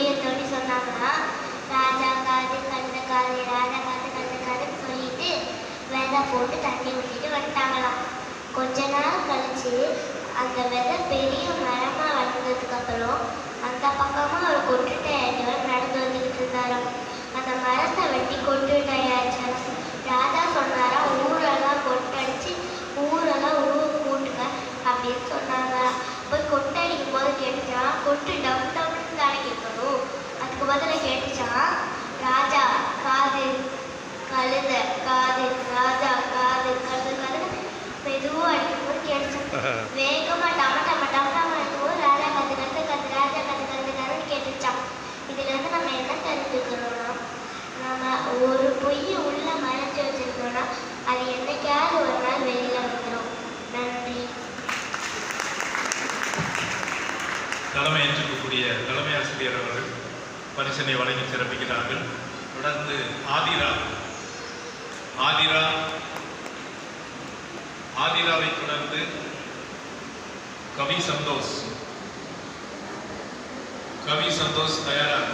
பொய்யத்தோடி சொன்னாங்கன்னா, ராஜா காது கண்ட காது ராஜா காது கண்ட காதுன்னு சொல்லிட்டு விதை போட்டு தண்ணி ஊற்றிட்டு வந்துட்டாங்களாம். கொஞ்ச நாள் கழிச்சு அந்த விதை பெரிய மரமா வளர்ந்ததுக்கு அப்புறம் அந்த பக்கமா ஒரு கொட்டுட்டையாச்சவர் நடந்து வந்துகிட்டு இருந்தாராம். அந்த மரத்தை வெட்டி கொட்டுட்டையாச்சார். ராஜா சொன்னாராம், ஊரெல்லாம் கொட்டடிச்சு ஊரெல்லாம் உருவ கூட்டுங்க அப்படின்னு சொன்னாங்களாம். போய் கொட்டடிக்கும் போது கேட்டுச்சான், கொட்டு டபுள் டபுள்னு தானே கேட்கணும். அதுக்கு பதில கேட்டுச்சான், ராஜா காது கழுத காது ராஜா காது கழுத கழுத மெதுவாக அடிக்கும்போது கேட்டுச்சான். வேகமா டம டம டம அடிக்கும்போது ராஜா கத்து கத்து கத்து ராஜா கத்து கத்து கத்துன்னு கேட்டுச்சான். இதுல இருந்து நம்ம என்ன தெரிஞ்சுக்கணும்னா, நம்ம ஒரு பொய்யை உள்ள மறைச்சு வச்சிருக்கோம்னா அது என்னைக்காவது ஒரு நாள் வெளியில வந்துடும். நன்றி. தலைமை ஏற்றிருக்கக்கூடிய தலைமை ஆசிரியர் அவர்கள் பரிசனை வழங்கி சிறப்பிக்கிறார்கள். தொடர்ந்து ஆதிராவை தொடர்ந்து கவி சந்தோஷ் தயாராக